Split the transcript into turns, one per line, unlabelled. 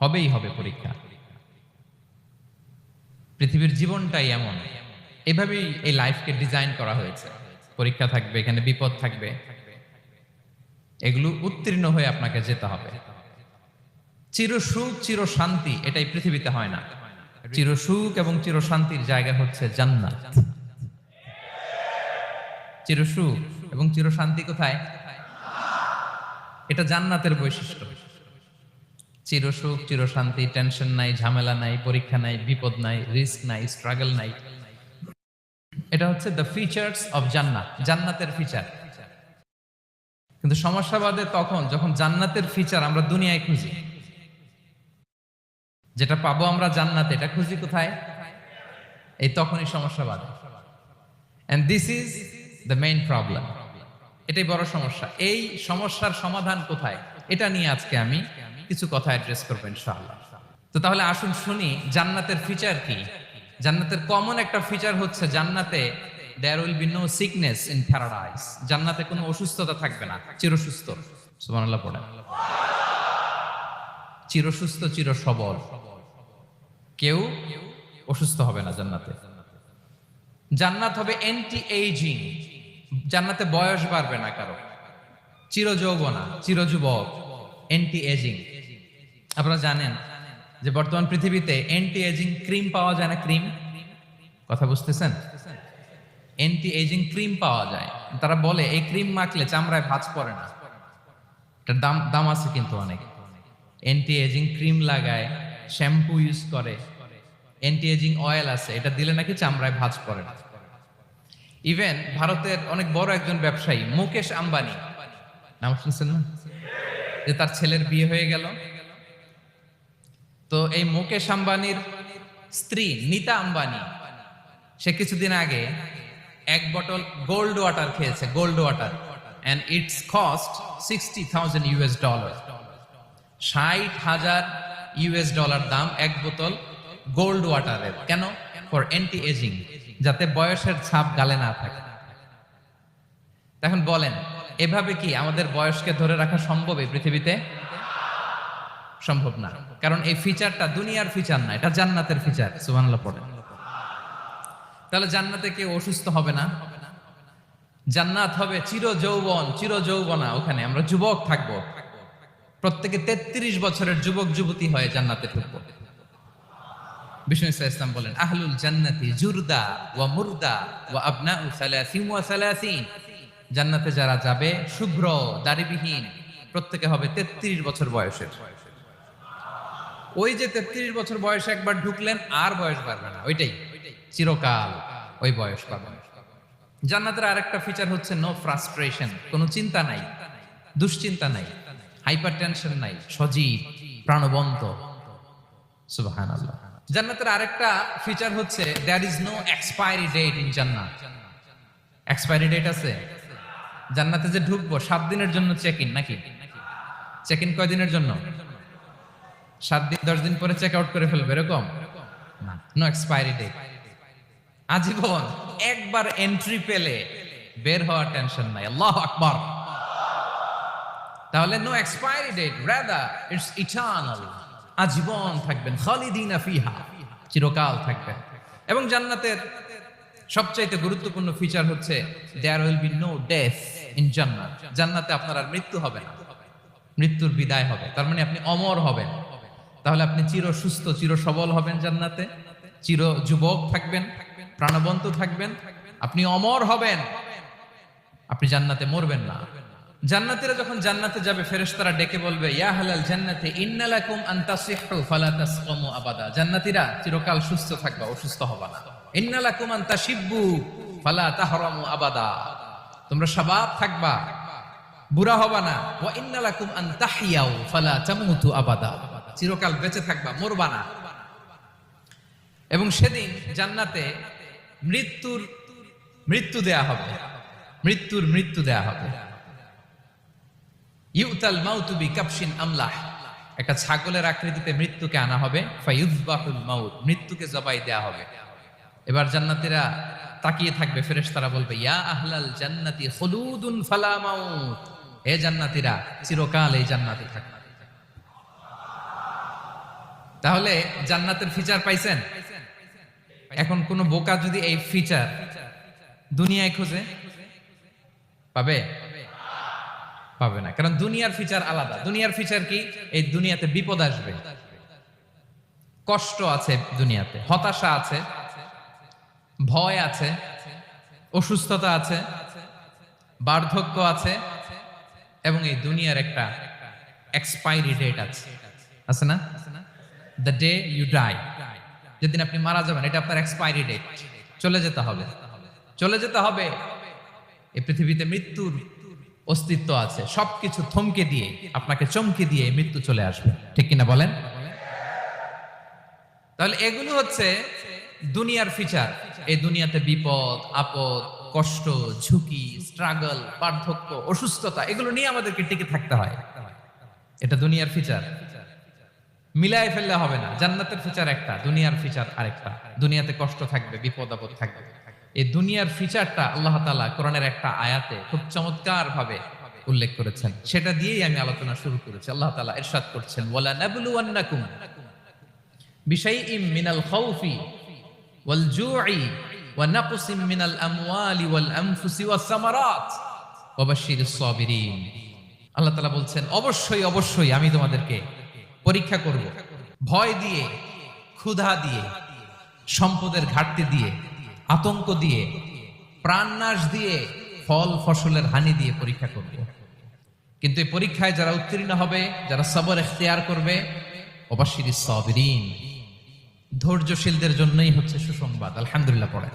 হবেই হবে পরীক্ষা। পৃথিবীর জীবনটাই এমন, এভাবেই এই লাইফকে ডিজাইন করা হয়েছে। পরীক্ষা থাকবে, এখানে বিপদ থাকবে, এগুলো উত্তীর্ণ হয়ে আপনাকে যেতে হবে। চির সুখ চির শান্তি এটাই পৃথিবীতে হয় না। চির সুখ এবং চির শান্তির জায়গা হচ্ছে জান্নাত। চির সুখ এবং চির শান্তি কোথায়? এটা জান্নাতের বৈশিষ্ট্য। চির সুখ চির শান্তি, টেনশন নাই, ঝামেলা নাই, পরীক্ষা নাই, বিপদ নাই, রিস্ক নাই, স্ট্রাগল নাই। এটা হচ্ছে দ্য ফিচার্স অফ জান্নাত, জান্নাতের ফিচার। কিন্তু সমস্যা বাদে তখন যখন জান্নাতের ফিচার আমরা দুনিয়ায় খুঁজি। যেটা পাবো আমরা জান্নাতে, এটা খুঁজি কোথায়? এই তখনই সমস্যা বাদে। And this is the main problem. এটাই বড় সমস্যা। এই সমস্যার সমাধান কোথায়, এটা নিয়ে আজকে আমি কিছু কথা অ্যাড্রেস করবো ইনশাআল্লাহ। তো তাহলে আসুন শুনি জান্নাতের ফিচার কি। জান্নাতের কমন একটা ফিচার হচ্ছে জান্নাতে there will be no sickness in paradise। জান্নাতে কোনো অসুস্থতা থাকবে না, চিরসুস্থ। সুবহানাল্লাহ পড়েন। চিরসুস্থ চির সবল, কেউ অসুস্থ হবে না জান্নাতে। জান্নাত হবে অ্যান্টি এইজিং, জান্নাতে বয়স বাড়বে না কারো, চির যৌবনা, চির যুবক, অ্যান্টি এজিং। আপনারা জানেন যে বর্তমান পৃথিবীতে অ্যান্টি এজিং ক্রিম পাওয়া যায় না? ক্রিম, কথা বুঝতেছেন? অ্যান্টি এজিং ক্রিম পাওয়া যায়। তারা বলে এই ক্রিম মাখলে চামড়ায় ভাঁজ পড়ে না। এটার দাম আছে কিন্তু অনেক। অ্যান্টি এজিং ক্রিম লাগায়, শ্যাম্পু ইউজ করে, অ্যান্টি এজিং অয়েল আছে, এটা দিলে নাকি চামড়ায় ভাঁজ পড়ে না। ইভেন ভারতের অনেক বড় একজন ব্যবসায়ী মুকেশ আম্বানি, নাম শুনছেন না? যে তার ছেলের বিয়ে হয়ে গেল। তো এই মুকেশ আম্বানির স্ত্রী নীতা আম্বানি, সে কিছুদিন আগে এক বোতল গোল্ড ওয়াটার খেয়েছে, gold water, and it's cost $60,000। $60,000 দাম এক বোতল গোল্ড ওয়াটারের। কেন? ফর অ্যান্টি এজিং, যাতে বয়সের ছাপ গালে না থাকে। এখন বলেন, এভাবে কি আমাদের বয়সকে ধরে রাখা সম্ভব এই পৃথিবীতে? সম্ভব না, কারণ এই ফিচারটা দুনিয়ার ফিচার না, এটা জান্নাতের ফিচার। সুবহানাল্লাহ পড়েন। তাহলে জান্নাতে কেউ অসুস্থ হবে না। জান্নাত হবে চির যৌবন, চির যৌবনা। ওখানে আমরা যুবক থাকবো, প্রত্যেকে 33 বছরের যুবক যুবতী হয়ে জান্নাতে ঢুকবো। বিষ্ণু ইসলাম বলেন, আহলুল জান্নাতি জুরদা ওয়া মুরদা ওয়া আবনাউ 30 ওয়া 30। জান্নাতে যারা যাবে শুভ্র দাড়িবিহীন, প্রত্যেকে হবে 33 বছর বয়সের। ওই যে 33 বছর বয়সে একবার ঢুকলেন, আর বয়স বাড়বে না, ওইটাই চিরকাল ওই বয়স পাবেন। জান্নাতের আরেকটা ফিচার হচ্ছে নো ফ্রাস্ট্রেশন, কোনো চিন্তা নাই, দুশ্চিন্তা নাই, হাইপার টেনশন নাই, সজীব প্রাণবন্ত। সুবহানাল্লাহ। জান্নাতের আরেকটা ফিচার হচ্ছে there is no expiry date in জান্নাত। এক্সপায়ারি ডেট আছে? জান্নাতে যে ঢুকবো 7 দিনের জন্য চেক ইন, নাকি? চেক ইন কয় দিনের জন্য? 7 দিন, 10 দিন পরে চেক আউট করে ফেলবে, এরকম না। নো এক্সপায়ারি ডেট, আজীবন। একবার এন্ট্রি পেলে বের হওয়ার টেনশন নাই। আল্লাহু আকবার। তাহলে no expiry date, rather it's eternal. আজীবন থাকবেন, খালিদিনা ফিহা, চিরকাল থাকবেন। এবং জান্নাতের সবচাইতে গুরুত্বপূর্ণ ফিচার হচ্ছে there will be no death in জান্নাত। জান্নাতে আপনার আর মৃত্যু হবে না, মৃত্যুর বিদায় হবে। তার মানে আপনি অমর হবেন। তাহলে আপনি চির সুস্থ চির সবল হবেন জান্নাতে, চির যুবক থাকবেন, প্রাণবন্ত থাকবেন, আপনি অমর হবেন, আপনি জান্নাতে মরবেন না। জান্নাতীরা যখন জান্নাতে যাবে, ফেরেশতারা ডেকে বলবে, ইয়া আহলাল জান্নাতি ইন্না লাকুম আন তাসিহু ফালা তাসকামু আবাদা। জান্নাতীরা চিরকাল সুস্থ থাকবা, অসুস্থ হবা না। ইন্না লাকুম আন তাশিব্বু ফালা তাহরামু আবাদা, তোমরা শাবাব থাকবা, বুড়া হবা না। ওয়া ইন্না লাকুম আন তাহিয়াউ ফালা তামুতু আবাদা, চিরকাল বেঁচে থাকবা, মরবা না। এবং সেদিন জান্নাতে মৃত্যু দেয়া হবে, মৃত্যু দেয়া হবে। ইউতাল মাউতু বিকাবশিন আমলাহ, একটা ছাগলের আকৃতিতে মৃত্যুকে আনা হবে। ফায়ুযবাহুল মাউত, মৃত্যুকে জবাই দেয়া হবে। এবার জান্নাতীরা তাকিয়ে থাকবে, ফেরেশতারা বলবে, ইয়া আহলাল জান্নাতি খুলুদুন ফালা মাউত, হে জান্নাতীরা চিরকাল এই জান্নাতে থাকবে। তাহলে জান্নাতের ফিচার পাইছেন? এখন কোন বোকা যদি এই ফিচার দুনিয়ায় খোঁজে, পাবে? পাবে না, কারণ দুনিয়ার ফিচার আলাদা। দুনিয়ার ফিচার কি? এই দুনিয়াতে বিপদ আসবে, কষ্ট আছে, দুনিয়াতে হতাশা আছে, ভয় আছে, অসুস্থতা আছে, বার্ধক্য আছে, এবং এই দুনিয়ার একটা এক্সপায়ারি ডেট আছে, আছে না? দ্য ডে ইউ ডাই, যেদিন আপনি মারা যাবেন, এটা আপনার এক্সপায়ারি ডেট, চলে যেতে হবে, চলে যেতে হবে। এই পৃথিবীতে মৃত্যুর অস্তিত্ব আছে, সবকিছু থমকে দিয়ে, আপনাকে চমকে দিয়ে মৃত্যু চলে আসবে, ঠিক কিনা বলেন? তাহলে এগুলো হচ্ছে দুনিয়ার ফিচার। এই দুনিয়াতে বিপদ আপদ, কষ্ট, ঝুঁকি, স্ট্রাগল, বার্ধক্য, অসুস্থতা, এগুলো নিয়ে আমাদেরকে টিকে থাকতে হয়। এটা দুনিয়ার ফিচার, মিলায় ফেললে হবে না। জান্নাতের ফিচার একটা, দুনিয়ার ফিচার আরেকটা। দুনিয়াতে কষ্ট থাকবে, বিপদ আপদ থাকবে। এই দুনিয়ার ফিচারটা আল্লাহ তাআলা কোরআনের একটা আয়াতে খুব চমৎকার ভাবে উল্লেখ করেছেন, সেটা দিয়েই আমি আলোচনা শুরু করেছি। আল্লাহ তাআলা ইরশাদ করছেন, ওয়ালা নাবলুওয়ান্নাকুম বিশাইইম মিনাল খাউফি ওয়াল জুই ওয়া নাকসিম মিনাল আমওয়ালি ওয়াল আনফুসি ওয়াস সামারাত ওয়া বাশশিরিস সাবিরিন। আল্লাহ তাআলা বলছেন, অবশ্যই অবশ্যই আমি তোমাদেরকে পরীক্ষা করব, ভয় দিয়ে, ক্ষুধা দিয়ে, সম্পদের ঘাটতি দিয়ে, আতঙ্ক দিয়ে, প্রাণনাশ দিয়ে, ফল ফসলের হানি দিয়ে পরীক্ষা করব। কিন্তু এই পরীক্ষায় যারা উত্তীর্ণ হবে, যারা সবর ইখতিয়ার করবে, ওয়াবাশশিরিস সাবিরিন, ধৈর্যশীলদের জন্যই হচ্ছে সুসংবাদ। আলহামদুলিল্লাহ পড়ে।